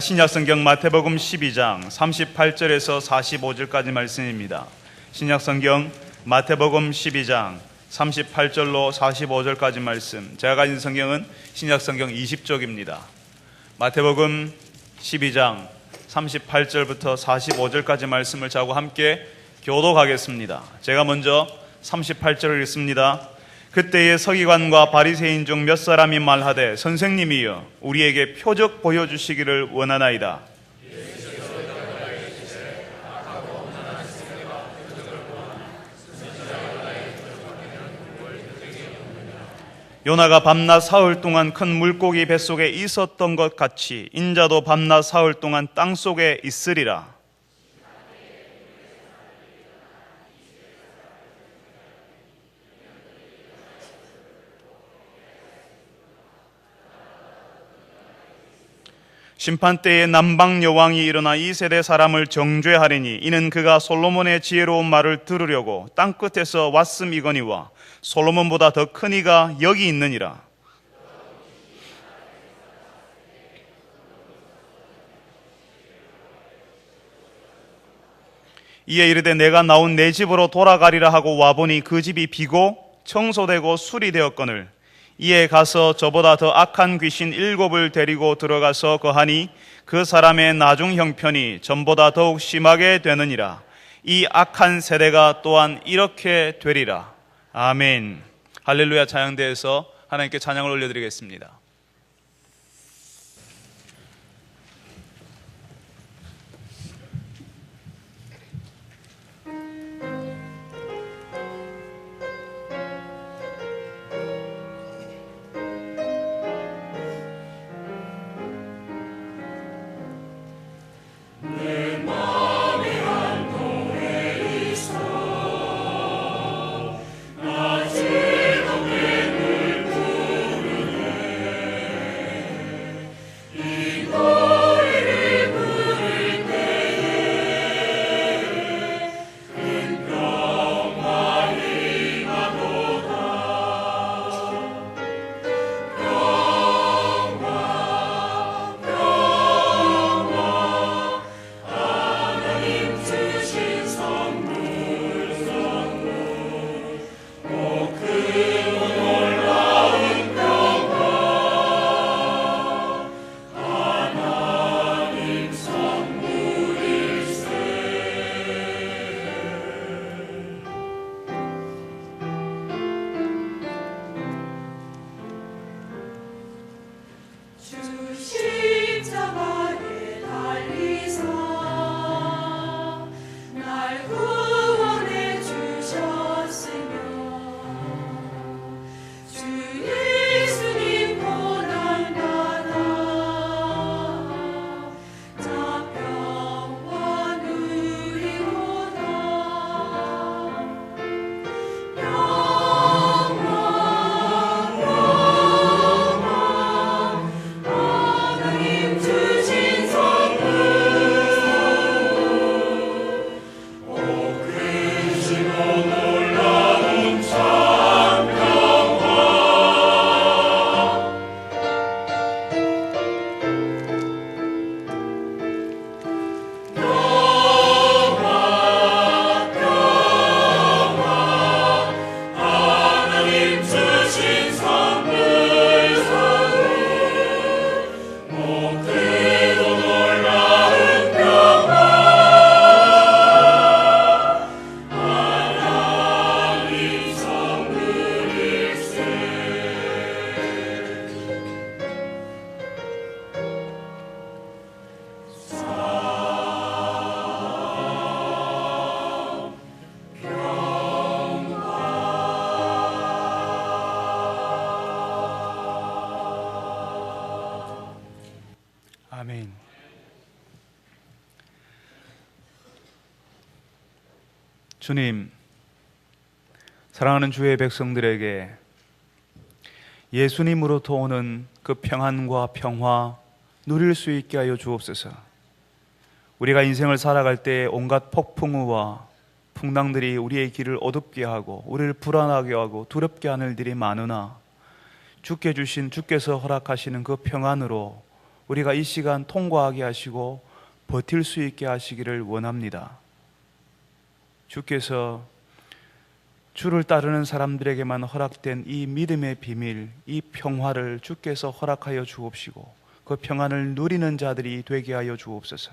신약성경 마태복음 12장 38절에서 45절까지 말씀입니다. 신약성경 마태복음 12장 38절로 45절까지 말씀. 제가 가진 성경은 신약성경 20쪽입니다. 마태복음 12장 38절부터 45절까지 말씀을 저하고 함께 교독하겠습니다. 제가 먼저 38절을 읽습니다. 그때에 서기관과 바리새인 중 몇 사람이 말하되 선생님이여 우리에게 표적 보여주시기를 원하나이다. 요나가 밤낮 사흘 동안 큰 물고기 뱃속에 있었던 것 같이 인자도 밤낮 사흘 동안 땅속에 있으리라. 심판때에 남방 여왕이 일어나 이 세대 사람을 정죄하리니 이는 그가 솔로몬의 지혜로운 말을 들으려고 땅끝에서 왔음이거니와 솔로몬보다 더 큰 이가 여기 있느니라. 이에 이르되 내가 나온 내 집으로 돌아가리라 하고 와보니 그 집이 비고 청소되고 수리되었거늘 이에 가서 저보다 더 악한 귀신 7을 데리고 들어가서 거하니 그 사람의 나중 형편이 전보다 더욱 심하게 되느니라. 이 악한 세대가 또한 이렇게 되리라. 아멘. 할렐루야. 찬양대에서 하나님께 찬양을 올려드리겠습니다. 아멘. 주님, 사랑하는 주의 백성들에게 예수님으로부터 오는 그 평안과 평화 누릴 수 있게 하여 주옵소서. 우리가 인생을 살아갈 때 온갖 폭풍우와 풍랑들이 우리의 길을 어둡게 하고 우리를 불안하게 하고 두렵게 하는 일들이 많으나 주께서 허락하시는 그 평안으로 우리가 이 시간 통과하게 하시고 버틸 수 있게 하시기를 원합니다. 주께서 주를 따르는 사람들에게만 허락된 이 믿음의 비밀, 이 평화를 주께서 허락하여 주옵시고 그 평안을 누리는 자들이 되게 하여 주옵소서.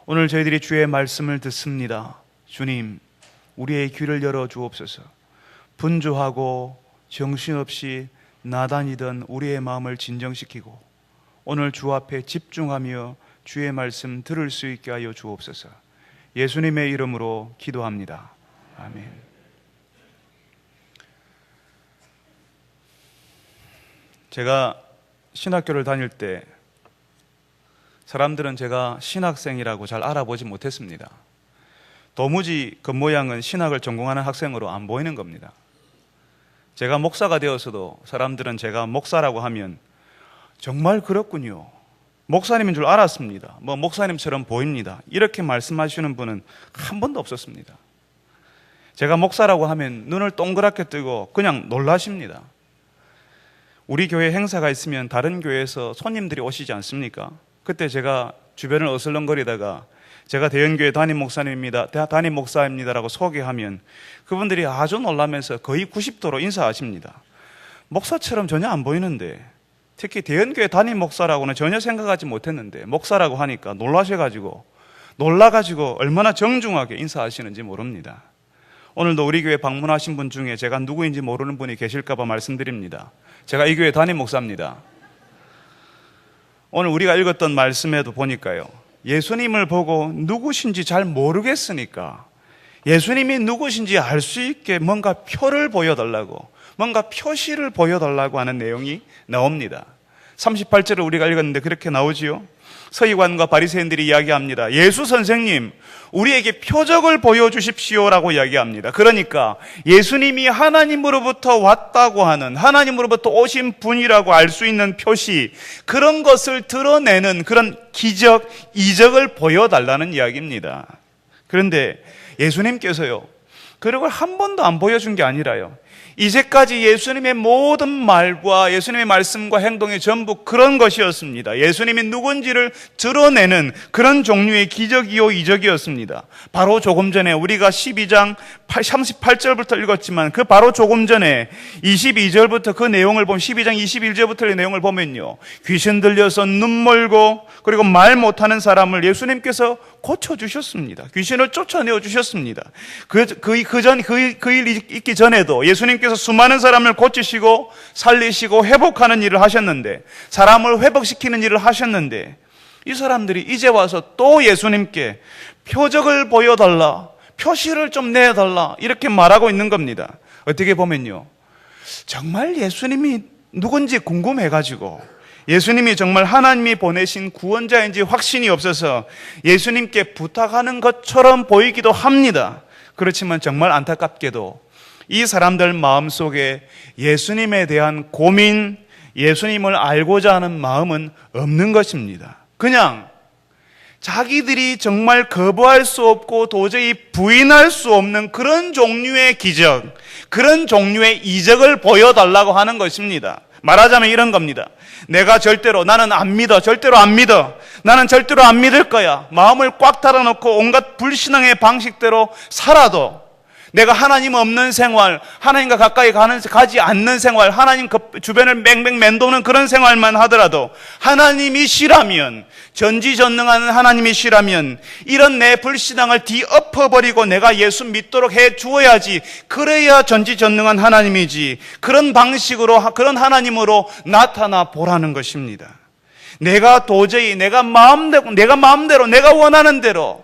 오늘 저희들이 주의 말씀을 듣습니다. 주님, 우리의 귀를 열어 주옵소서. 분주하고 정신없이 나다니던 우리의 마음을 진정시키고 오늘 주 앞에 집중하며 주의 말씀 들을 수 있게 하여 주옵소서. 예수님의 이름으로 기도합니다. 아멘. 제가 신학교를 다닐 때 사람들은 제가 신학생이라고 잘 알아보지 못했습니다. 도무지 겉모양은 신학을 전공하는 학생으로 안 보이는 겁니다. 제가 목사가 되어서도 사람들은 제가 목사라고 하면 정말 그렇군요, 목사님인 줄 알았습니다, 목사님처럼 보입니다, 이렇게 말씀하시는 분은 한 번도 없었습니다. 제가 목사라고 하면 눈을 동그랗게 뜨고 그냥 놀라십니다. 우리 교회 행사가 있으면 다른 교회에서 손님들이 오시지 않습니까? 그때 제가 주변을 어슬렁거리다가 제가 대연교회 담임 목사님입니다, 담임 목사입니다라고 소개하면 그분들이 아주 놀라면서 거의 90도로 인사하십니다. 목사처럼 전혀 안 보이는데, 특히 대연교회 담임 목사라고는 전혀 생각하지 못했는데 목사라고 하니까 놀라가지고 얼마나 정중하게 인사하시는지 모릅니다. 오늘도 우리 교회 방문하신 분 중에 제가 누구인지 모르는 분이 계실까 봐 말씀드립니다. 제가 이 교회 담임 목사입니다. 오늘 우리가 읽었던 말씀에도 보니까요, 예수님을 보고 누구신지 잘 모르겠으니까 예수님이 누구신지 알 수 있게 뭔가 표를 보여달라고, 뭔가 표시를 보여달라고 하는 내용이 나옵니다. 38절을 우리가 읽었는데 그렇게 나오지요. 서기관과 바리새인들이 이야기합니다. 예수 선생님, 우리에게 표적을 보여주십시오라고 이야기합니다. 그러니까 예수님이 하나님으로부터 왔다고 하는, 하나님으로부터 오신 분이라고 알 수 있는 표시, 그런 것을 드러내는 그런 기적, 이적을 보여달라는 이야기입니다. 그런데 예수님께서요, 그런 걸 한 번도 안 보여준 게 아니라요, 이제까지 예수님의 모든 말과 예수님의 말씀과 행동이 전부 그런 것이었습니다. 예수님이 누군지를 드러내는 그런 종류의 기적이요 이적이었습니다. 바로 조금 전에 우리가 12장 38절부터 읽었지만 그 바로 조금 전에 22절부터 그 내용을 보면, 12장 21절부터의 내용을 보면요, 귀신 들려서 눈 멀고 그리고 말 못하는 사람을 예수님께서 고쳐주셨습니다. 귀신을 쫓아내어 주셨습니다. 그 일 있기 전에도 예수님께서 수많은 사람을 고치시고 살리시고 회복하는 일을 하셨는데, 사람을 회복시키는 일을 하셨는데, 이 사람들이 이제 와서 또 예수님께 표적을 보여달라, 표시를 좀 내달라 이렇게 말하고 있는 겁니다. 어떻게 보면요, 정말 예수님이 누군지 궁금해가지고 예수님이 정말 하나님이 보내신 구원자인지 확신이 없어서 예수님께 부탁하는 것처럼 보이기도 합니다. 그렇지만 정말 안타깝게도 이 사람들 마음속에 예수님에 대한 고민, 예수님을 알고자 하는 마음은 없는 것입니다. 그냥 자기들이 정말 거부할 수 없고 도저히 부인할 수 없는 그런 종류의 기적, 그런 종류의 이적을 보여달라고 하는 것입니다. 말하자면 이런 겁니다. 내가 나는 안 믿어. 절대로 안 믿어. 나는 절대로 안 믿을 거야. 마음을 꽉 닫아놓고 온갖 불신앙의 방식대로 살아도, 내가 하나님 없는 생활, 하나님과 가까이 가지 않는 생활, 하나님 주변을 맹맹 맴도는 그런 생활만 하더라도 하나님이시라면, 전지전능한 하나님이시라면 이런 내 불신앙을 뒤엎어버리고 내가 예수 믿도록 해 주어야지. 그래야 전지전능한 하나님이지. 그런 방식으로, 그런 하나님으로 나타나 보라는 것입니다. 내가 도저히 내가 마음대로 내가 원하는 대로,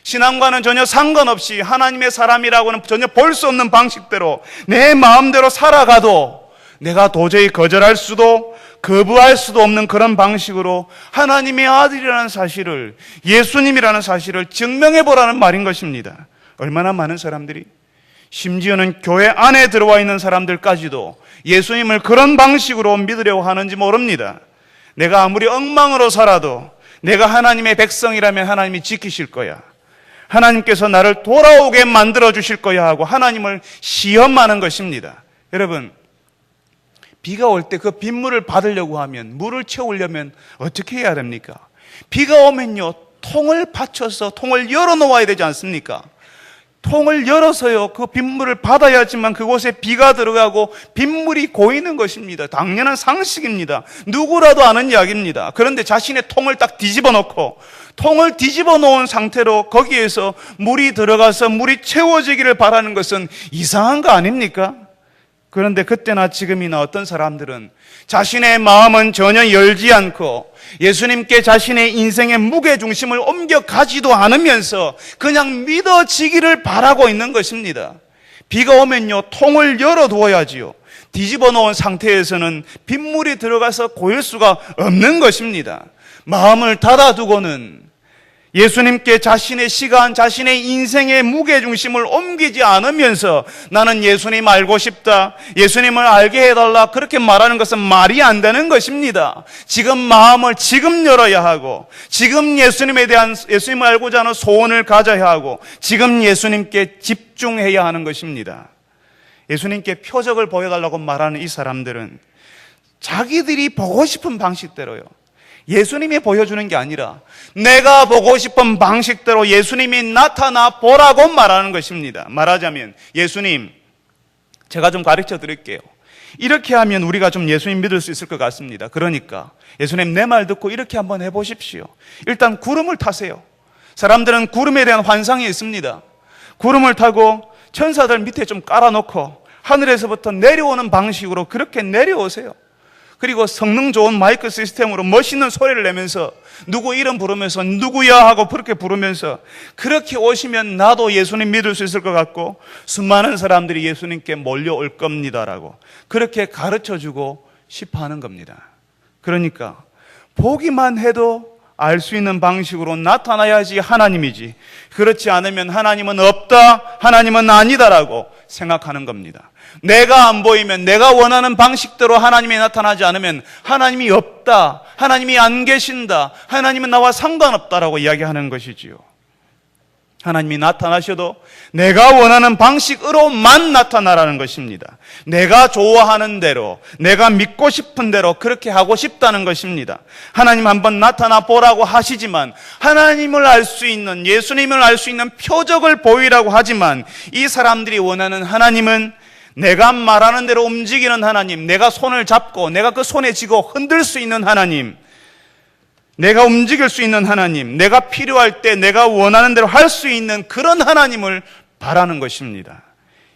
신앙과는 전혀 상관없이 하나님의 사람이라고는 전혀 볼 수 없는 방식대로 내 마음대로 살아가도 내가 도저히 거절할 수도 거부할 수도 없는 그런 방식으로 하나님의 아들이라는 사실을, 예수님이라는 사실을 증명해보라는 말인 것입니다. 얼마나 많은 사람들이, 심지어는 교회 안에 들어와 있는 사람들까지도 예수님을 그런 방식으로 믿으려고 하는지 모릅니다. 내가 아무리 엉망으로 살아도 내가 하나님의 백성이라면 하나님이 지키실 거야, 하나님께서 나를 돌아오게 만들어 주실 거야 하고 하나님을 시험하는 것입니다. 여러분, 비가 올 때 그 빗물을 받으려고 하면, 물을 채우려면 어떻게 해야 됩니까? 비가 오면요, 통을 받쳐서 통을 열어놓아야 되지 않습니까? 통을 열어서요, 그 빗물을 받아야지만 그곳에 비가 들어가고 빗물이 고이는 것입니다. 당연한 상식입니다. 누구라도 아는 이야기입니다. 그런데 자신의 통을 딱 뒤집어 놓고, 통을 뒤집어 놓은 상태로 거기에서 물이 들어가서 물이 채워지기를 바라는 것은 이상한 거 아닙니까? 그런데 그때나 지금이나 어떤 사람들은 자신의 마음은 전혀 열지 않고 예수님께 자신의 인생의 무게중심을 옮겨가지도 않으면서 그냥 믿어지기를 바라고 있는 것입니다. 비가 오면요, 통을 열어두어야지요. 뒤집어 놓은 상태에서는 빗물이 들어가서 고일 수가 없는 것입니다. 마음을 닫아두고는 예수님께 자신의 시간, 자신의 인생의 무게중심을 옮기지 않으면서 나는 예수님 알고 싶다, 예수님을 알게 해달라, 그렇게 말하는 것은 말이 안 되는 것입니다. 지금 마음을 지금 열어야 하고, 지금 예수님에 대한, 예수님을 알고자 하는 소원을 가져야 하고, 지금 예수님께 집중해야 하는 것입니다. 예수님께 표적을 보여달라고 말하는 이 사람들은 자기들이 보고 싶은 방식대로요, 예수님이 보여주는 게 아니라 내가 보고 싶은 방식대로 예수님이 나타나 보라고 말하는 것입니다. 말하자면, 예수님, 제가 좀 가르쳐 드릴게요. 이렇게 하면 우리가 좀 예수님 믿을 수 있을 것 같습니다. 그러니까 예수님, 내 말 듣고 이렇게 한번 해보십시오. 일단 구름을 타세요. 사람들은 구름에 대한 환상이 있습니다. 구름을 타고 천사들 밑에 좀 깔아놓고 하늘에서부터 내려오는 방식으로 그렇게 내려오세요. 그리고 성능 좋은 마이크 시스템으로 멋있는 소리를 내면서 누구 이름 부르면서 누구야 하고 그렇게 부르면서 그렇게 오시면 나도 예수님 믿을 수 있을 것 같고 수많은 사람들이 예수님께 몰려올 겁니다라고 그렇게 가르쳐주고 싶어 하는 겁니다. 그러니까 보기만 해도 알 수 있는 방식으로 나타나야지 하나님이지, 그렇지 않으면 하나님은 없다, 하나님은 아니다라고 생각하는 겁니다. 내가 안 보이면, 내가 원하는 방식대로 하나님이 나타나지 않으면 하나님이 없다, 하나님이 안 계신다, 하나님은 나와 상관없다라고 이야기하는 것이지요. 하나님이 나타나셔도 내가 원하는 방식으로만 나타나라는 것입니다. 내가 좋아하는 대로, 내가 믿고 싶은 대로 그렇게 하고 싶다는 것입니다. 하나님 한번 나타나 보라고 하시지만, 하나님을 알 수 있는, 예수님을 알 수 있는 표적을 보이라고 하지만, 이 사람들이 원하는 하나님은 내가 말하는 대로 움직이는 하나님, 내가 손을 잡고 내가 그 손에 쥐고 흔들 수 있는 하나님, 내가 움직일 수 있는 하나님, 내가 필요할 때 내가 원하는 대로 할 수 있는 그런 하나님을 바라는 것입니다.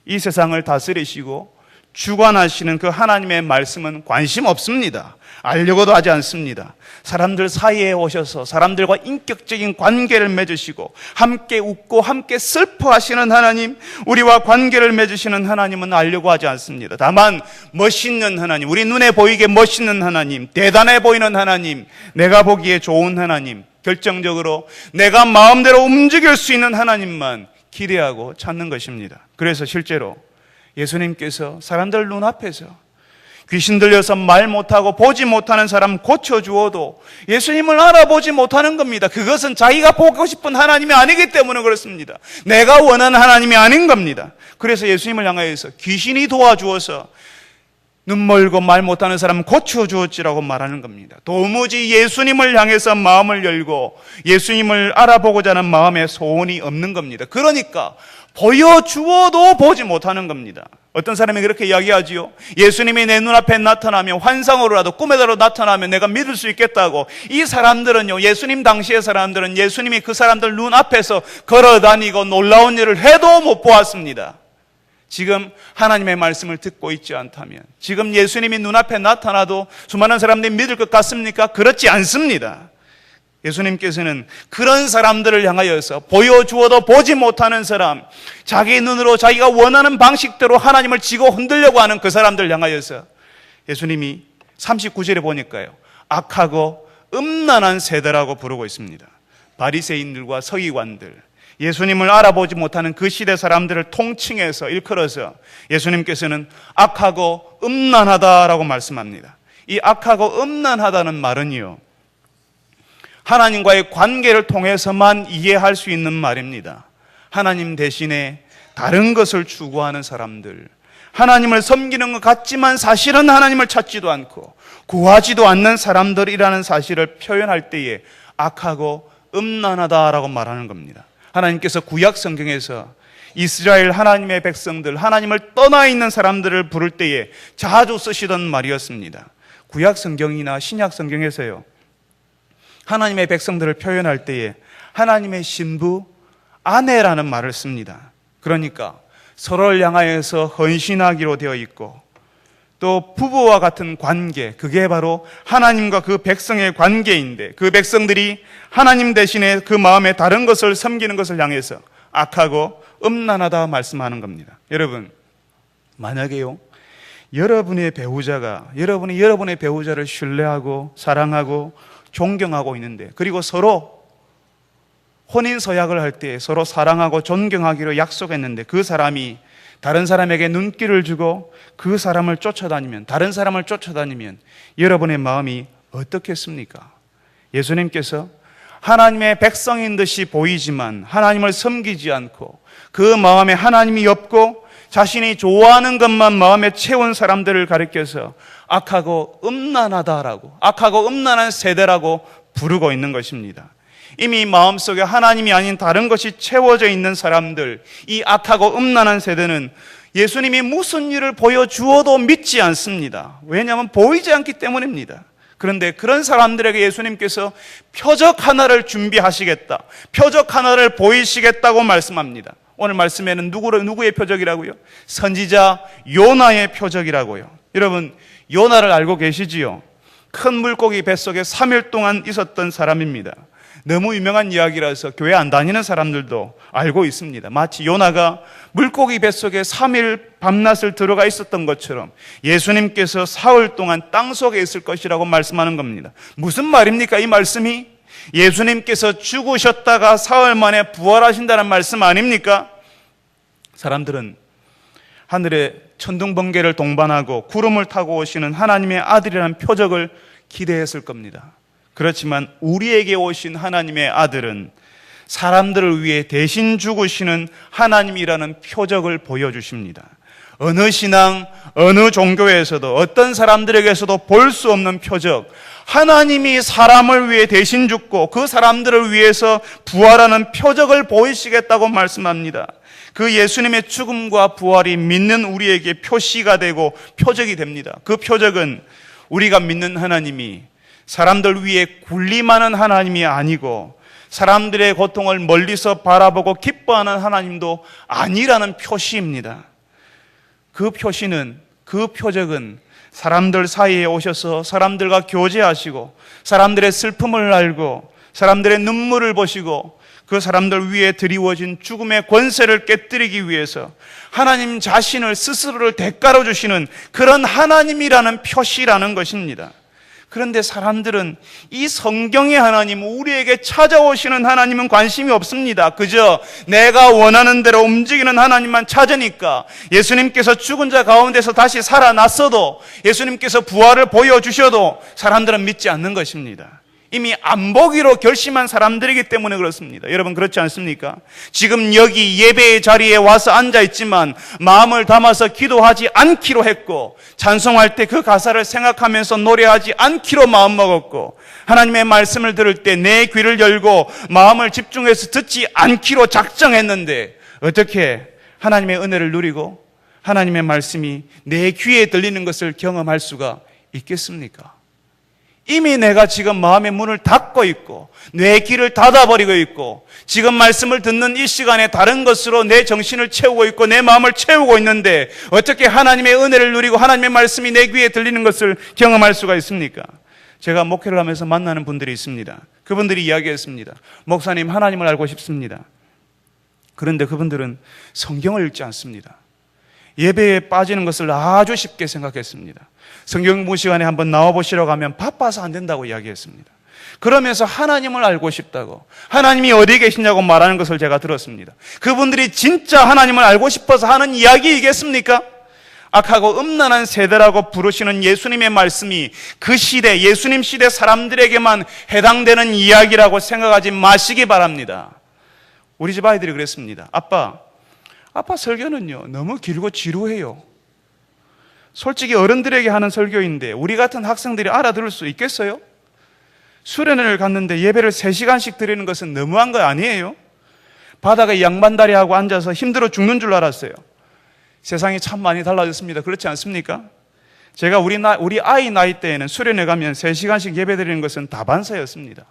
이 세상을 다스리시고 주관하시는 그 하나님의 말씀은 관심 없습니다. 알려고도 하지 않습니다. 사람들 사이에 오셔서 사람들과 인격적인 관계를 맺으시고 함께 웃고 함께 슬퍼하시는 하나님, 우리와 관계를 맺으시는 하나님은 알려고 하지 않습니다. 다만 멋있는 하나님, 우리 눈에 보이게 멋있는 하나님, 대단해 보이는 하나님, 내가 보기에 좋은 하나님, 결정적으로 내가 마음대로 움직일 수 있는 하나님만 기대하고 찾는 것입니다. 그래서 실제로 예수님께서 사람들 눈앞에서 귀신 들려서 말 못하고 보지 못하는 사람 고쳐주어도 예수님을 알아보지 못하는 겁니다. 그것은 자기가 보고 싶은 하나님이 아니기 때문에 그렇습니다. 내가 원하는 하나님이 아닌 겁니다. 그래서 예수님을 향하여서 귀신이 도와주어서 눈 멀고 말 못하는 사람 고쳐주었지라고 말하는 겁니다. 도무지 예수님을 향해서 마음을 열고 예수님을 알아보고자 하는 마음에 소원이 없는 겁니다. 그러니까 보여주어도 보지 못하는 겁니다. 어떤 사람이 그렇게 이야기하지요. 예수님이 내 눈앞에 나타나면, 환상으로라도 꿈에라도 나타나면 내가 믿을 수 있겠다고. 이 사람들은요, 예수님 당시의 사람들은 예수님이 그 사람들 눈앞에서 걸어다니고 놀라운 일을 해도 못 보았습니다. 지금 하나님의 말씀을 듣고 있지 않다면, 지금 예수님이 눈앞에 나타나도 수많은 사람들이 믿을 것 같습니까? 그렇지 않습니다. 예수님께서는 그런 사람들을 향하여서 보여주어도 보지 못하는 사람, 자기 눈으로 자기가 원하는 방식대로 하나님을 지고 흔들려고 하는 그 사람들을 향하여서 예수님이 39절에 보니까요, 악하고 음란한 세대라고 부르고 있습니다. 바리새인들과 서기관들, 예수님을 알아보지 못하는 그 시대 사람들을 통칭해서 일컬어서 예수님께서는 악하고 음란하다라고 말씀합니다. 이 악하고 음란하다는 말은요, 하나님과의 관계를 통해서만 이해할 수 있는 말입니다. 하나님 대신에 다른 것을 추구하는 사람들, 하나님을 섬기는 것 같지만 사실은 하나님을 찾지도 않고 구하지도 않는 사람들이라는 사실을 표현할 때에 악하고 음란하다라고 말하는 겁니다. 하나님께서 구약 성경에서 이스라엘 하나님의 백성들, 하나님을 떠나 있는 사람들을 부를 때에 자주 쓰시던 말이었습니다. 구약 성경이나 신약 성경에서요, 하나님의 백성들을 표현할 때에 하나님의 신부, 아내라는 말을 씁니다. 그러니까 서로를 향하여서 헌신하기로 되어 있고, 또 부부와 같은 관계, 그게 바로 하나님과 그 백성의 관계인데, 그 백성들이 하나님 대신에 그 마음에 다른 것을 섬기는 것을 향해서 악하고 음란하다 말씀하는 겁니다. 여러분, 만약에요, 여러분의 배우자가 여러분이 여러분의 배우자를 신뢰하고 사랑하고 존경하고 있는데, 그리고 서로 혼인 서약을 할 때 서로 사랑하고 존경하기로 약속했는데 그 사람이 다른 사람에게 눈길을 주고 그 사람을 쫓아다니면, 다른 사람을 쫓아다니면 여러분의 마음이 어떻겠습니까? 예수님께서 하나님의 백성인 듯이 보이지만 하나님을 섬기지 않고 그 마음에 하나님이 없고 자신이 좋아하는 것만 마음에 채운 사람들을 가리켜서 악하고 음란하다라고, 악하고 음란한 세대라고 부르고 있는 것입니다. 이미 마음속에 하나님이 아닌 다른 것이 채워져 있는 사람들, 이 악하고 음란한 세대는 예수님이 무슨 일을 보여주어도 믿지 않습니다. 왜냐하면 보이지 않기 때문입니다. 그런데 그런 사람들에게 예수님께서 표적 하나를 준비하시겠다, 표적 하나를 보이시겠다고 말씀합니다. 오늘 말씀에는 누구의 표적이라고요? 선지자 요나의 표적이라고요. 여러분, 요나를 알고 계시지요? 큰 물고기 뱃속에 3일 동안 있었던 사람입니다. 너무 유명한 이야기라서 교회 안 다니는 사람들도 알고 있습니다. 마치 요나가 물고기 뱃속에 3일 밤낮을 들어가 있었던 것처럼 예수님께서 사흘 동안 땅속에 있을 것이라고 말씀하는 겁니다. 무슨 말입니까? 이 말씀이 예수님께서 죽으셨다가 사흘 만에 부활하신다는 말씀 아닙니까? 사람들은 하늘에 천둥번개를 동반하고 구름을 타고 오시는 하나님의 아들이라는 표적을 기대했을 겁니다. 그렇지만 우리에게 오신 하나님의 아들은 사람들을 위해 대신 죽으시는 하나님이라는 표적을 보여주십니다. 어느 신앙, 어느 종교에서도 어떤 사람들에게서도 볼 수 없는 표적, 하나님이 사람을 위해 대신 죽고 그 사람들을 위해서 부활하는 표적을 보이시겠다고 말씀합니다. 그 예수님의 죽음과 부활이 믿는 우리에게 표시가 되고 표적이 됩니다. 그 표적은 우리가 믿는 하나님이 사람들 위해 군림하는 하나님이 아니고 사람들의 고통을 멀리서 바라보고 기뻐하는 하나님도 아니라는 표시입니다. 그 표시는, 그 표적은 사람들 사이에 오셔서 사람들과 교제하시고 사람들의 슬픔을 알고 사람들의 눈물을 보시고 그 사람들 위에 드리워진 죽음의 권세를 깨뜨리기 위해서 하나님 자신을 스스로를 대가로 주시는 그런 하나님이라는 표시라는 것입니다. 그런데 사람들은 이 성경의 하나님, 우리에게 찾아오시는 하나님은 관심이 없습니다. 그저 내가 원하는 대로 움직이는 하나님만 찾으니까 예수님께서 죽은 자 가운데서 다시 살아났어도, 예수님께서 부활을 보여주셔도 사람들은 믿지 않는 것입니다. 이미 안 보기로 결심한 사람들이기 때문에 그렇습니다. 여러분, 그렇지 않습니까? 지금 여기 예배의 자리에 와서 앉아있지만 마음을 담아서 기도하지 않기로 했고, 찬송할 때 그 가사를 생각하면서 노래하지 않기로 마음먹었고, 하나님의 말씀을 들을 때 내 귀를 열고 마음을 집중해서 듣지 않기로 작정했는데 어떻게 하나님의 은혜를 누리고 하나님의 말씀이 내 귀에 들리는 것을 경험할 수가 있겠습니까? 이미 내가 지금 마음의 문을 닫고 있고 내 귀를 닫아버리고 있고 지금 말씀을 듣는 이 시간에 다른 것으로 내 정신을 채우고 있고 내 마음을 채우고 있는데 어떻게 하나님의 은혜를 누리고 하나님의 말씀이 내 귀에 들리는 것을 경험할 수가 있습니까? 제가 목회를 하면서 만나는 분들이 있습니다. 그분들이 이야기했습니다. 목사님, 하나님을 알고 싶습니다. 그런데 그분들은 성경을 읽지 않습니다. 예배에 빠지는 것을 아주 쉽게 생각했습니다. 성경 공부 시간에 한번 나와보시라고 하면 바빠서 안 된다고 이야기했습니다. 그러면서 하나님을 알고 싶다고, 하나님이 어디 계시냐고 말하는 것을 제가 들었습니다. 그분들이 진짜 하나님을 알고 싶어서 하는 이야기이겠습니까? 악하고 음란한 세대라고 부르시는 예수님의 말씀이 그 시대, 예수님 시대 사람들에게만 해당되는 이야기라고 생각하지 마시기 바랍니다. 우리 집 아이들이 그랬습니다. 아빠 설교는요 너무 길고 지루해요. 솔직히 어른들에게 하는 설교인데 우리 같은 학생들이 알아들을 수 있겠어요? 수련회를 갔는데 예배를 3시간씩 드리는 것은 너무한 거 아니에요? 바닥에 양반다리하고 앉아서 힘들어 죽는 줄 알았어요. 세상이 참 많이 달라졌습니다. 그렇지 않습니까? 제가 우리 아이 나이 때에는 수련회 가면 3시간씩 예배 드리는 것은 다반사였습니다.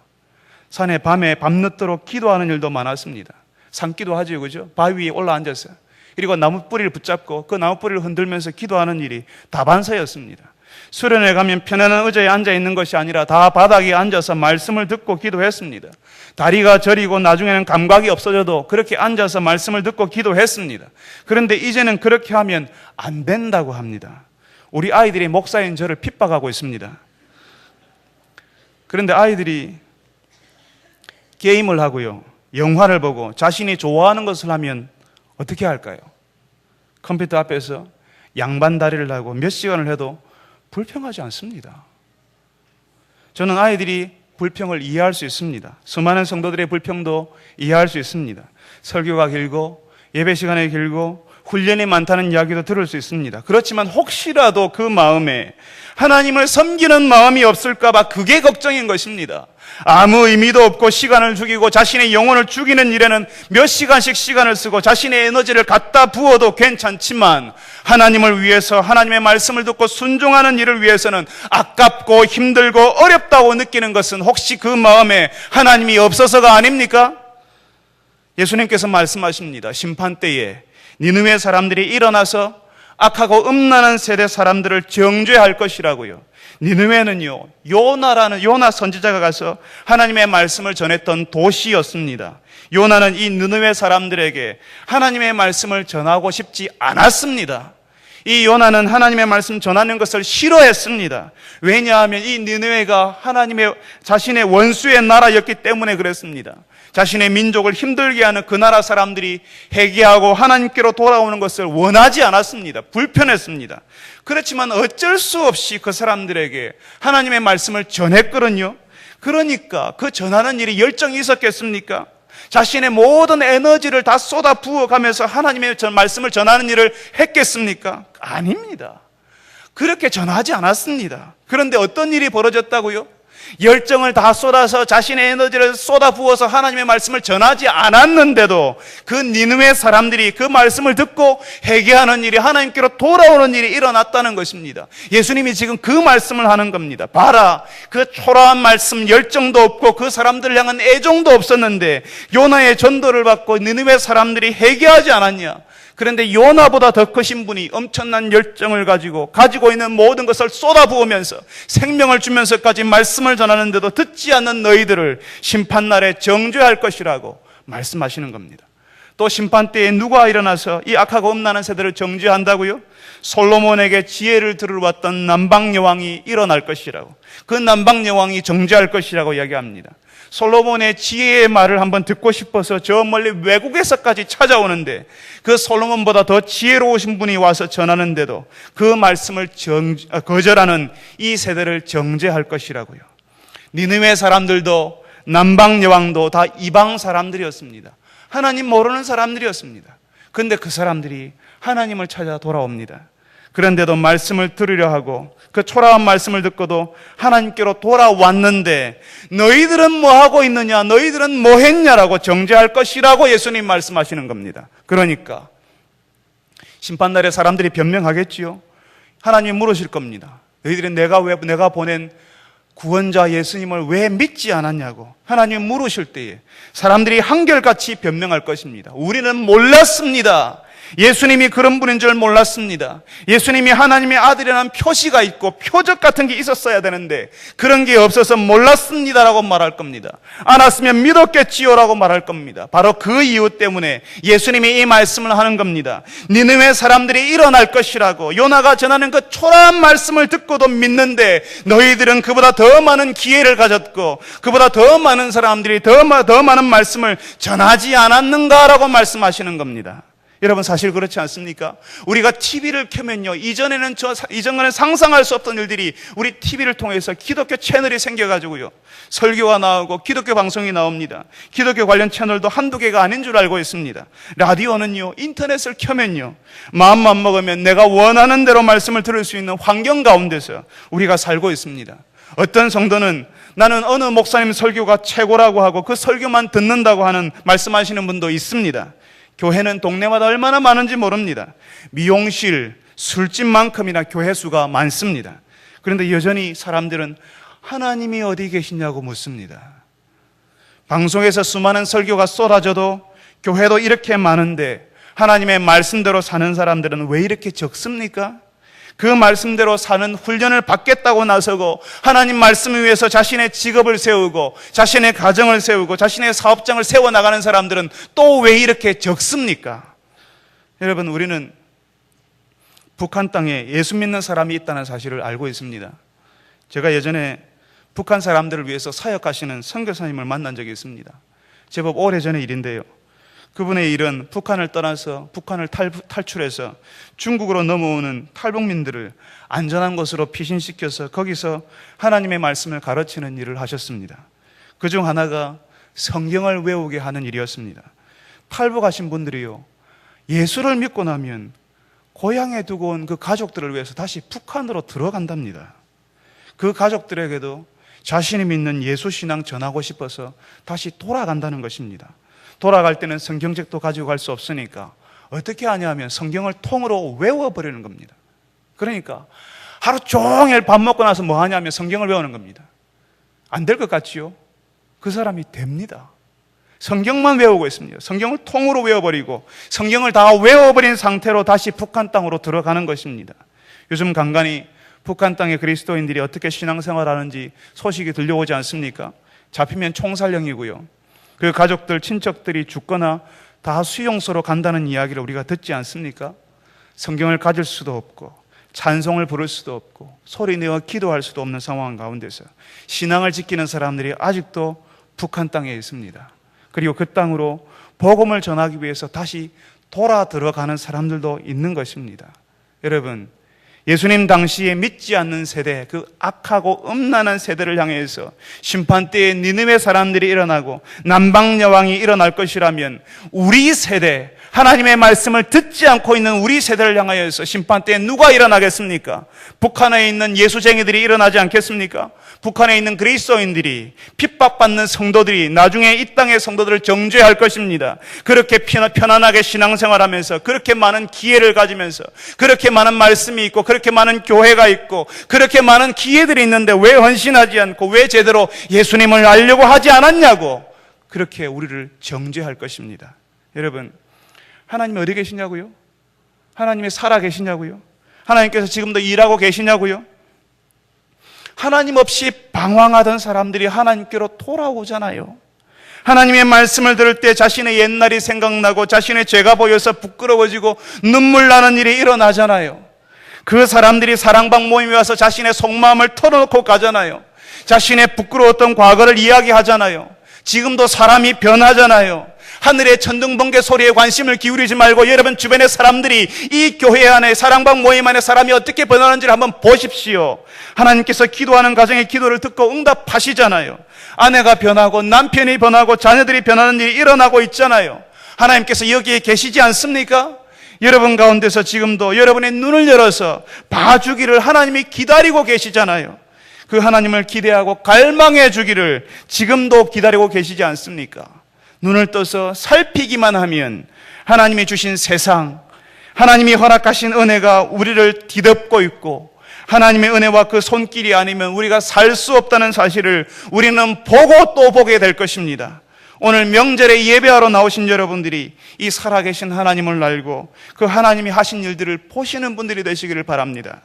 산에 밤에 밤늦도록 기도하는 일도 많았습니다. 산기도 하죠, 그죠? 바위 위에 올라앉았어요. 그리고 나무 뿌리를 붙잡고 그 나무 뿌리를 흔들면서 기도하는 일이 다반사였습니다. 수련회 가면 편안한 의자에 앉아 있는 것이 아니라 다 바닥에 앉아서 말씀을 듣고 기도했습니다. 다리가 저리고 나중에는 감각이 없어져도 그렇게 앉아서 말씀을 듣고 기도했습니다. 그런데 이제는 그렇게 하면 안 된다고 합니다. 우리 아이들이 목사인 저를 핍박하고 있습니다. 그런데 아이들이 게임을 하고요, 영화를 보고 자신이 좋아하는 것을 하면 어떻게 할까요? 컴퓨터 앞에서 양반다리를 하고 몇 시간을 해도 불평하지 않습니다. 저는 아이들이 불평을 이해할 수 있습니다. 수많은 성도들의 불평도 이해할 수 있습니다. 설교가 길고 예배 시간이 길고 훈련이 많다는 이야기도 들을 수 있습니다. 그렇지만 혹시라도 그 마음에 하나님을 섬기는 마음이 없을까 봐 그게 걱정인 것입니다. 아무 의미도 없고 시간을 죽이고 자신의 영혼을 죽이는 일에는 몇 시간씩 시간을 쓰고 자신의 에너지를 갖다 부어도 괜찮지만 하나님을 위해서 하나님의 말씀을 듣고 순종하는 일을 위해서는 아깝고 힘들고 어렵다고 느끼는 것은 혹시 그 마음에 하나님이 없어서가 아닙니까? 예수님께서 말씀하십니다. 심판 때에 니느웨 사람들이 일어나서 악하고 음란한 세대 사람들을 정죄할 것이라고요. 니느웨는요, 요나 선지자가 가서 하나님의 말씀을 전했던 도시였습니다. 요나는 이 니느웨 사람들에게 하나님의 말씀을 전하고 싶지 않았습니다. 이 요나는 하나님의 말씀 전하는 것을 싫어했습니다. 왜냐하면 이 니느웨가 자신의 원수의 나라였기 때문에 그랬습니다. 자신의 민족을 힘들게 하는 그 나라 사람들이 회개하고 하나님께로 돌아오는 것을 원하지 않았습니다. 불편했습니다. 그렇지만 어쩔 수 없이 그 사람들에게 하나님의 말씀을 전했거든요. 그러니까 그 전하는 일이 열정이 있었겠습니까? 자신의 모든 에너지를 다 쏟아 부어가면서 하나님의 말씀을 전하는 일을 했겠습니까? 아닙니다. 그렇게 전하지 않았습니다. 그런데 어떤 일이 벌어졌다고요? 열정을 다 쏟아서 자신의 에너지를 쏟아 부어서 하나님의 말씀을 전하지 않았는데도 그 니느웨 사람들이 그 말씀을 듣고 회개하는 일이, 하나님께로 돌아오는 일이 일어났다는 것입니다. 예수님이 지금 그 말씀을 하는 겁니다. 봐라, 그 초라한 말씀, 열정도 없고 그 사람들을 향한 애정도 없었는데 요나의 전도를 받고 니느웨 사람들이 회개하지 않았냐? 그런데 요나보다 더 크신 분이 엄청난 열정을 가지고 있는 모든 것을 쏟아부으면서 생명을 주면서까지 말씀을 전하는데도 듣지 않는 너희들을 심판날에 정죄할 것이라고 말씀하시는 겁니다. 또 심판 때에 누가 일어나서 이 악하고 음란한 세대를 정죄한다고요? 솔로몬에게 지혜를 들으러 왔던 남방여왕이 일어날 것이라고, 그 남방여왕이 정죄할 것이라고 이야기합니다. 솔로몬의 지혜의 말을 한번 듣고 싶어서 저 멀리 외국에서까지 찾아오는데 그 솔로몬보다 더 지혜로우신 분이 와서 전하는데도 그 말씀을 거절하는 이 세대를 정죄할 것이라고요. 니느웨 사람들도 남방 여왕도 다 이방 사람들이었습니다. 하나님 모르는 사람들이었습니다. 그런데 그 사람들이 하나님을 찾아 돌아옵니다. 그런데도 말씀을 들으려 하고 그 초라한 말씀을 듣고도 하나님께로 돌아왔는데 너희들은 뭐 하고 있느냐, 너희들은 뭐 했냐라고 정죄할 것이라고 예수님 말씀하시는 겁니다. 그러니까 심판날에 사람들이 변명하겠지요. 하나님이 물으실 겁니다. 너희들은 내가 보낸 구원자 예수님을 왜 믿지 않았냐고 하나님이 물으실 때에 사람들이 한결같이 변명할 것입니다. 우리는 몰랐습니다. 예수님이 그런 분인 줄 몰랐습니다. 예수님이 하나님의 아들이라는 표시가 있고 표적 같은 게 있었어야 되는데 그런 게 없어서 몰랐습니다라고 말할 겁니다. 알았으면 믿었겠지요라고 말할 겁니다. 바로 그 이유 때문에 예수님이 이 말씀을 하는 겁니다. 니느웨 사람들이 일어날 것이라고, 요나가 전하는 그 초라한 말씀을 듣고도 믿는데 너희들은 그보다 더 많은 기회를 가졌고 그보다 더 많은 사람들이 더 많은 말씀을 전하지 않았는가라고 말씀하시는 겁니다. 여러분 사실 그렇지 않습니까? 우리가 TV를 켜면요, 이전에는 상상할 수 없던 일들이 우리 TV를 통해서 기독교 채널이 생겨가지고요, 설교가 나오고 기독교 방송이 나옵니다. 기독교 관련 채널도 한두 개가 아닌 줄 알고 있습니다. 라디오는요, 인터넷을 켜면요, 마음만 먹으면 내가 원하는 대로 말씀을 들을 수 있는 환경 가운데서 우리가 살고 있습니다. 어떤 성도는 나는 어느 목사님 설교가 최고라고 하고 그 설교만 듣는다고 하는 말씀하시는 분도 있습니다. 교회는 동네마다 얼마나 많은지 모릅니다. 미용실, 술집만큼이나 교회 수가 많습니다. 그런데 여전히 사람들은 하나님이 어디 계시냐고 묻습니다. 방송에서 수많은 설교가 쏟아져도 교회도 이렇게 많은데 하나님의 말씀대로 사는 사람들은 왜 이렇게 적습니까? 그 말씀대로 사는 훈련을 받겠다고 나서고 하나님 말씀을 위해서 자신의 직업을 세우고 자신의 가정을 세우고 자신의 사업장을 세워나가는 사람들은 또 왜 이렇게 적습니까? 여러분, 우리는 북한 땅에 예수 믿는 사람이 있다는 사실을 알고 있습니다. 제가 예전에 북한 사람들을 위해서 사역하시는 선교사님을 만난 적이 있습니다. 제법 오래전의 일인데요, 그분의 일은 북한을 떠나서 북한을 탈출해서 중국으로 넘어오는 탈북민들을 안전한 곳으로 피신시켜서 거기서 하나님의 말씀을 가르치는 일을 하셨습니다. 그중 하나가 성경을 외우게 하는 일이었습니다. 탈북하신 분들이요, 예수를 믿고 나면 고향에 두고 온 그 가족들을 위해서 다시 북한으로 들어간답니다. 그 가족들에게도 자신이 믿는 예수 신앙 전하고 싶어서 다시 돌아간다는 것입니다. 돌아갈 때는 성경책도 가지고 갈 수 없으니까 어떻게 하냐면 성경을 통으로 외워버리는 겁니다. 그러니까 하루 종일 밥 먹고 나서 뭐 하냐면 성경을 외우는 겁니다. 안 될 것 같지요? 그 사람이 됩니다. 성경만 외우고 있습니다. 성경을 통으로 외워버리고 성경을 다 외워버린 상태로 다시 북한 땅으로 들어가는 것입니다. 요즘 간간히 북한 땅의 그리스도인들이 어떻게 신앙생활하는지 소식이 들려오지 않습니까? 잡히면 총살령이고요, 그 가족들, 친척들이 죽거나 다 수용소로 간다는 이야기를 우리가 듣지 않습니까? 성경을 가질 수도 없고 찬송을 부를 수도 없고 소리내어 기도할 수도 없는 상황 가운데서 신앙을 지키는 사람들이 아직도 북한 땅에 있습니다. 그리고 그 땅으로 복음을 전하기 위해서 다시 돌아 들어가는 사람들도 있는 것입니다. 여러분, 예수님 당시에 믿지 않는 세대, 그 악하고 음란한 세대를 향해서 심판때에 니느웨 사람들이 일어나고 남방여왕이 일어날 것이라면 우리 세대, 하나님의 말씀을 듣지 않고 있는 우리 세대를 향하여서 심판때에 누가 일어나겠습니까? 북한에 있는 예수쟁이들이 일어나지 않겠습니까? 북한에 있는 그리스도인들이, 핍박받는 성도들이 나중에 이 땅의 성도들을 정죄할 것입니다. 그렇게 편안하게 신앙생활하면서 그렇게 많은 기회를 가지면서 그렇게 많은 말씀이 있고 그렇게 많은 교회가 있고 그렇게 많은 기회들이 있는데 왜 헌신하지 않고 왜 제대로 예수님을 알려고 하지 않았냐고 그렇게 우리를 정죄할 것입니다. 여러분, 하나님이 어디 계시냐고요? 하나님이 살아 계시냐고요? 하나님께서 지금도 일하고 계시냐고요? 하나님 없이 방황하던 사람들이 하나님께로 돌아오잖아요. 하나님의 말씀을 들을 때 자신의 옛날이 생각나고 자신의 죄가 보여서 부끄러워지고 눈물 나는 일이 일어나잖아요. 그 사람들이 사랑방 모임에 와서 자신의 속마음을 털어놓고 가잖아요. 자신의 부끄러웠던 과거를 이야기하잖아요. 지금도 사람이 변하잖아요. 하늘의 천둥번개 소리에 관심을 기울이지 말고 여러분 주변의 사람들이 이 교회 안에 사랑방 모임 안에 사람이 어떻게 변하는지를 한번 보십시오. 하나님께서 기도하는 가정의 기도를 듣고 응답하시잖아요. 아내가 변하고 남편이 변하고 자녀들이 변하는 일이 일어나고 있잖아요. 하나님께서 여기에 계시지 않습니까? 여러분 가운데서 지금도 여러분의 눈을 열어서 봐주기를 하나님이 기다리고 계시잖아요. 그 하나님을 기대하고 갈망해 주기를 지금도 기다리고 계시지 않습니까? 눈을 떠서 살피기만 하면 하나님이 주신 세상, 하나님이 허락하신 은혜가 우리를 뒤덮고 있고 하나님의 은혜와 그 손길이 아니면 우리가 살 수 없다는 사실을 우리는 보고 또 보게 될 것입니다. 오늘 명절에 예배하러 나오신 여러분들이 이 살아계신 하나님을 알고 그 하나님이 하신 일들을 보시는 분들이 되시기를 바랍니다.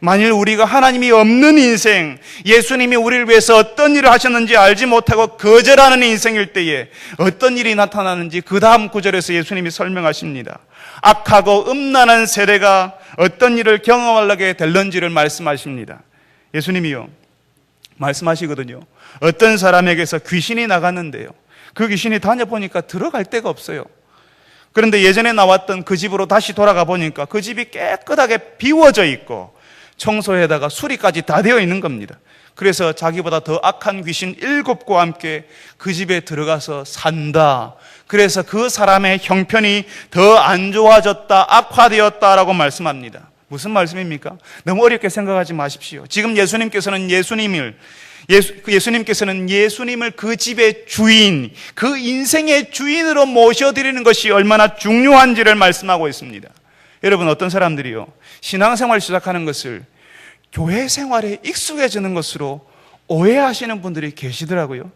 만일 우리가 하나님이 없는 인생, 예수님이 우리를 위해서 어떤 일을 하셨는지 알지 못하고 거절하는 인생일 때에 어떤 일이 나타나는지 그 다음 구절에서 예수님이 설명하십니다. 악하고 음란한 세대가 어떤 일을 경험하게 될는지를 말씀하십니다. 예수님이요, 말씀하시거든요. 어떤 사람에게서 귀신이 나갔는데요, 그 귀신이 다녀보니까 들어갈 데가 없어요. 그런데 예전에 나왔던 그 집으로 다시 돌아가 보니까 그 집이 깨끗하게 비워져 있고 청소에다가 수리까지 다 되어 있는 겁니다. 그래서 자기보다 더 악한 귀신 7곳과 함께 그 집에 들어가서 산다. 그래서 그 사람의 형편이 더 안 좋아졌다, 악화되었다라고 말씀합니다. 무슨 말씀입니까? 너무 어렵게 생각하지 마십시오. 지금 예수님께서는 예수님을 그 집의 주인, 그 인생의 주인으로 모셔드리는 것이 얼마나 중요한지를 말씀하고 있습니다. 여러분, 어떤 사람들이요, 신앙생활 시작하는 것을 교회 생활에 익숙해지는 것으로 오해하시는 분들이 계시더라고요.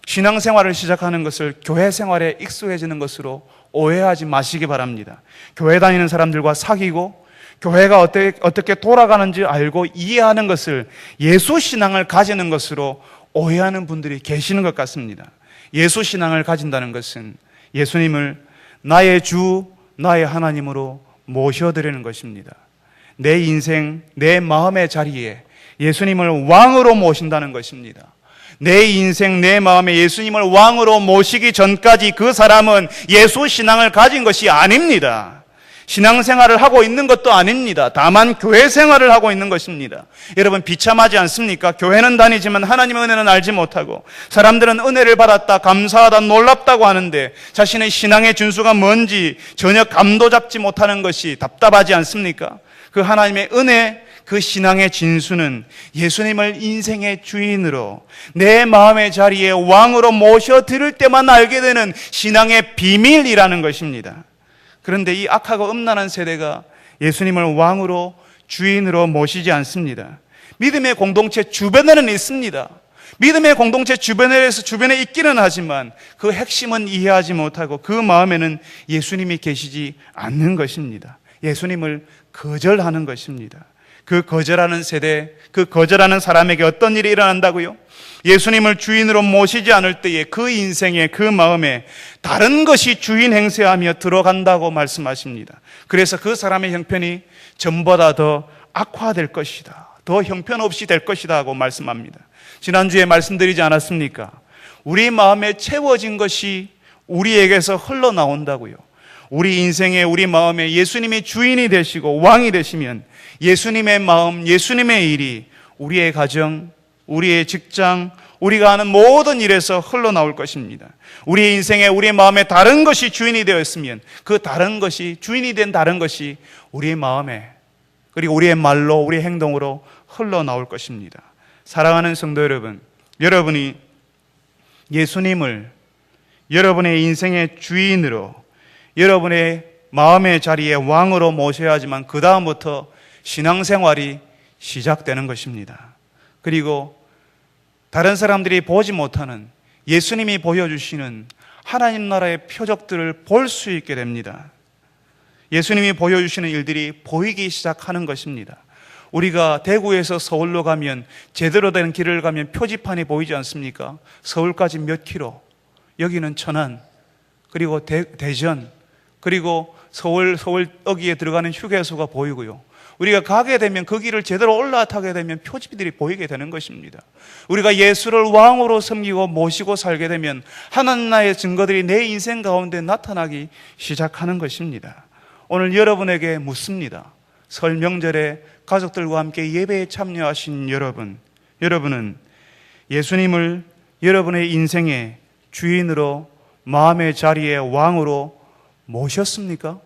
신앙생활을 시작하는 것을 교회 생활에 익숙해지는 것으로 오해하지 마시기 바랍니다. 교회 다니는 사람들과 사귀고 교회가 어떻게 돌아가는지 알고 이해하는 것을 예수 신앙을 가지는 것으로 오해하는 분들이 계시는 것 같습니다. 예수 신앙을 가진다는 것은 예수님을 나의 주, 나의 하나님으로 모셔드리는 것입니다. 내 인생, 내 마음의 자리에 예수님을 왕으로 모신다는 것입니다. 내 인생, 내 마음에 예수님을 왕으로 모시기 전까지 그 사람은 예수 신앙을 가진 것이 아닙니다. 신앙생활을 하고 있는 것도 아닙니다. 다만 교회 생활을 하고 있는 것입니다. 여러분, 비참하지 않습니까? 교회는 다니지만 하나님의 은혜는 알지 못하고 사람들은 은혜를 받았다, 감사하다, 놀랍다고 하는데 자신의 신앙의 준수가 뭔지 전혀 감도 잡지 못하는 것이 답답하지 않습니까? 그 하나님의 은혜, 그 신앙의 진수는 예수님을 인생의 주인으로 내 마음의 자리에 왕으로 모셔드릴 때만 알게 되는 신앙의 비밀이라는 것입니다. 그런데 이 악하고 음란한 세대가 예수님을 왕으로 주인으로 모시지 않습니다. 믿음의 공동체 주변에는 있습니다. 믿음의 공동체 주변에 있기는 하지만 그 핵심은 이해하지 못하고 그 마음에는 예수님이 계시지 않는 것입니다. 예수님을 거절하는 것입니다. 그 거절하는 세대, 그 거절하는 사람에게 어떤 일이 일어난다고요? 예수님을 주인으로 모시지 않을 때에 그 인생에, 그 마음에 다른 것이 주인 행세하며 들어간다고 말씀하십니다. 그래서 그 사람의 형편이 전보다 더 악화될 것이다, 더 형편없이 될 것이다 하고 말씀합니다. 지난주에 말씀드리지 않았습니까? 우리 마음에 채워진 것이 우리에게서 흘러나온다고요. 우리 인생에, 우리 마음에 예수님이 주인이 되시고 왕이 되시면 예수님의 마음, 예수님의 일이 우리의 가정, 우리의 직장, 우리가 하는 모든 일에서 흘러나올 것입니다. 우리의 인생에, 우리의 마음에 다른 것이 주인이 되었으면 그 다른 것이, 주인이 된 다른 것이 우리의 마음에, 그리고 우리의 말로, 우리의 행동으로 흘러나올 것입니다. 사랑하는 성도 여러분, 여러분이 예수님을 여러분의 인생의 주인으로, 여러분의 마음의 자리에 왕으로 모셔야 하지만 그 다음부터 신앙생활이 시작되는 것입니다. 그리고 다른 사람들이 보지 못하는 예수님이 보여주시는 하나님 나라의 표적들을 볼 수 있게 됩니다. 예수님이 보여주시는 일들이 보이기 시작하는 것입니다. 우리가 대구에서 서울로 가면, 제대로 된 길을 가면 표지판이 보이지 않습니까? 서울까지 몇 킬로, 여기는 천안, 그리고 대전, 그리고 서울 여기에 들어가는 휴게소가 보이고요. 우리가 가게 되면 그 길을 제대로 올라타게 되면 표지들이 보이게 되는 것입니다. 우리가 예수를 왕으로 섬기고 모시고 살게 되면 하나님 나라의 증거들이 내 인생 가운데 나타나기 시작하는 것입니다. 오늘 여러분에게 묻습니다. 설 명절에 가족들과 함께 예배에 참여하신 여러분은 예수님을 여러분의 인생의 주인으로, 마음의 자리에 왕으로 모셨습니까?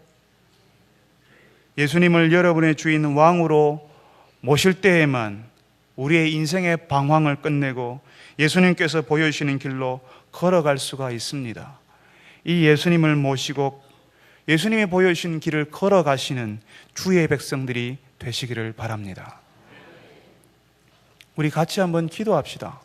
예수님을 여러분의 주인 왕으로 모실 때에만 우리의 인생의 방황을 끝내고 예수님께서 보여주시는 길로 걸어갈 수가 있습니다. 이 예수님을 모시고 예수님이 보여주신 길을 걸어가시는 주의 백성들이 되시기를 바랍니다. 우리 같이 한번 기도합시다.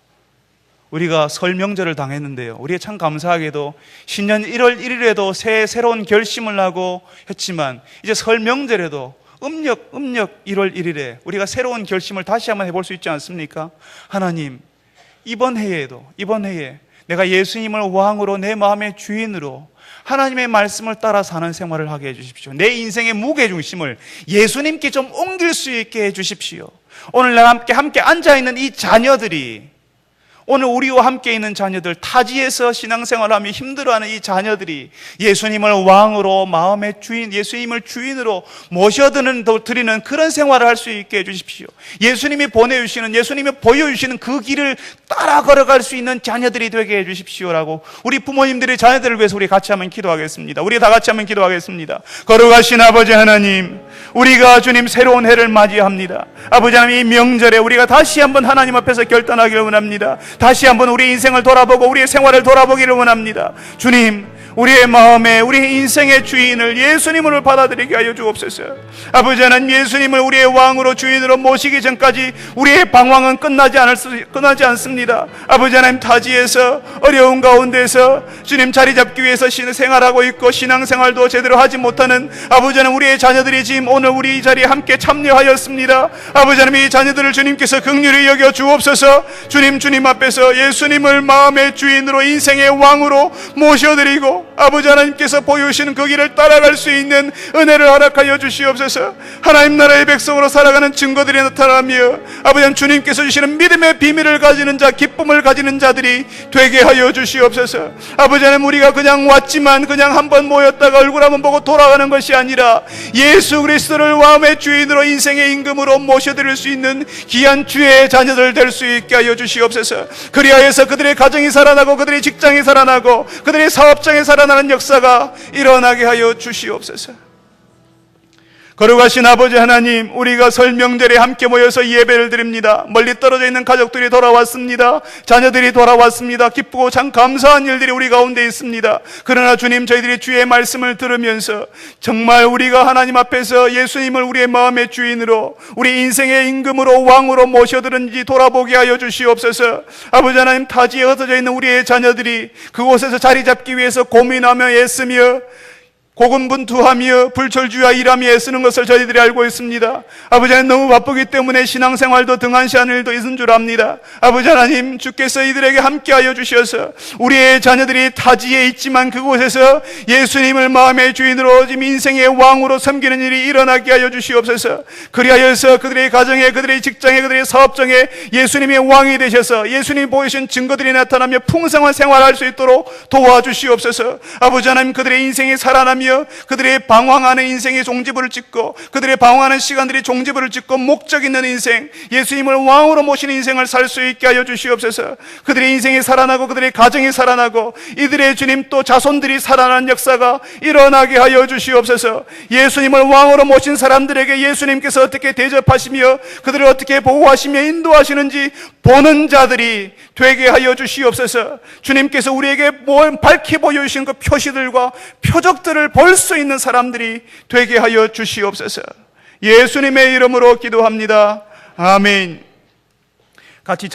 우리가 설 명절을 당했는데요, 우리가 참 감사하게도 신년 1월 1일에도 새로운 결심을 하고 했지만 이제 설 명절에도 음력 1월 1일에 우리가 새로운 결심을 다시 한번 해볼 수 있지 않습니까? 하나님, 이번 해에 내가 예수님을 왕으로, 내 마음의 주인으로 하나님의 말씀을 따라 사는 생활을 하게 해주십시오. 내 인생의 무게중심을 예수님께 좀 옮길 수 있게 해주십시오. 오늘 나와 함께 앉아있는 이 자녀들이 오늘 우리와 함께 있는 자녀들, 타지에서 신앙생활하며 힘들어하는 이 자녀들이 예수님을 왕으로, 마음의 주인, 예수님을 주인으로 모셔드리는 그런 생활을 할 수 있게 해주십시오. 예수님이 보내주시는, 예수님이 보여주시는 그 길을 따라 걸어갈 수 있는 자녀들이 되게 해주십시오라고 우리 부모님들의 자녀들을 위해서 우리 같이 한번 기도하겠습니다. 우리 다 같이 한번 기도하겠습니다. 거룩하신 아버지 하나님, 우리가 주님 새로운 해를 맞이합니다. 아버지 하나님, 이 명절에 우리가 다시 한번 하나님 앞에서 결단하기를 원합니다. 다시 한번 우리 인생을 돌아보고 우리의 생활을 돌아보기를 원합니다. 주님, 우리의 마음에 우리의 인생의 주인을 예수님을 받아들이게 하여 주옵소서. 아버지 하나님, 예수님을 우리의 왕으로 주인으로 모시기 전까지 우리의 방황은 끝나지 않습니다. 아버지 하나님, 타지에서 어려운 가운데서 주님 자리 잡기 위해서 생활하고 있고 신앙생활도 제대로 하지 못하는 아버지 하나님, 우리의 자녀들이 지금 오늘 우리 이 자리에 함께 참여하였습니다. 아버지 하나님, 이 자녀들을 주님께서 긍휼히 여겨 주옵소서. 주님 앞에서 예수님을 마음의 주인으로 인생의 왕으로 모셔드리고 아버지 하나님께서 보여주시는 그 길을 따라갈 수 있는 은혜를 허락하여 주시옵소서. 하나님 나라의 백성으로 살아가는 증거들이 나타나며 아버지 하나님, 주님께서 주시는 믿음의 비밀을 가지는 자, 기쁨을 가지는 자들이 되게 하여 주시옵소서. 아버지 하나님, 우리가 그냥 왔지만 그냥 한번 모였다가 얼굴 한번 보고 돌아가는 것이 아니라 예수 그리스도를 마음의 주인으로 인생의 임금으로 모셔드릴 수 있는 귀한 주의 자녀들 될 수 있게 하여 주시옵소서. 그리하여서 그들의 가정이 살아나고 그들의 직장이 살아나고 그들의 사업장이 살아나는 역사가 일어나게 하여 주시옵소서. 거룩하신 아버지 하나님, 우리가 설 명절에 함께 모여서 예배를 드립니다. 멀리 떨어져 있는 가족들이 돌아왔습니다. 자녀들이 돌아왔습니다. 기쁘고 참 감사한 일들이 우리 가운데 있습니다. 그러나 주님, 저희들이 주의 말씀을 들으면서 정말 우리가 하나님 앞에서 예수님을 우리의 마음의 주인으로, 우리 인생의 임금으로, 왕으로 모셔드는지 돌아보게 하여 주시옵소서. 아버지 하나님, 타지에 흩어져 있는 우리의 자녀들이 그곳에서 자리 잡기 위해서 고민하며 애쓰며 고군분투하며 불철주야 일하며 애쓰는 것을 저희들이 알고 있습니다. 아버지 하나님, 너무 바쁘기 때문에 신앙생활도 등한시한 일도 있은 줄 압니다. 아버지 하나님, 주께서 이들에게 함께하여 주셔서 우리의 자녀들이 타지에 있지만 그곳에서 예수님을 마음의 주인으로 지금 인생의 왕으로 섬기는 일이 일어나게 하여 주시옵소서. 그리하여서 그들의 가정에, 그들의 직장에, 그들의 사업장에 예수님의 왕이 되셔서 예수님이 보이신 증거들이 나타나며 풍성한 생활할 수 있도록 도와주시옵소서. 아버지 하나님, 그들의 인생이 살아나며 그들의 방황하는 인생의 종지부를 찍고 그들의 방황하는 시간들이 종지부를 찍고 목적 있는 인생, 예수님을 왕으로 모시는 인생을 살 수 있게 하여 주시옵소서. 그들의 인생이 살아나고 그들의 가정이 살아나고 이들의 주님 또 자손들이 살아나는 역사가 일어나게 하여 주시옵소서. 예수님을 왕으로 모신 사람들에게 예수님께서 어떻게 대접하시며 그들을 어떻게 보호하시며 인도하시는지 보는 자들이 되게 하여 주시옵소서. 주님께서 우리에게 밝히 보여주신 그 표시들과 표적들을 볼 수 있는 사람들이 되게 하여 주시옵소서. 예수님의 이름으로 기도합니다. 아멘. 같이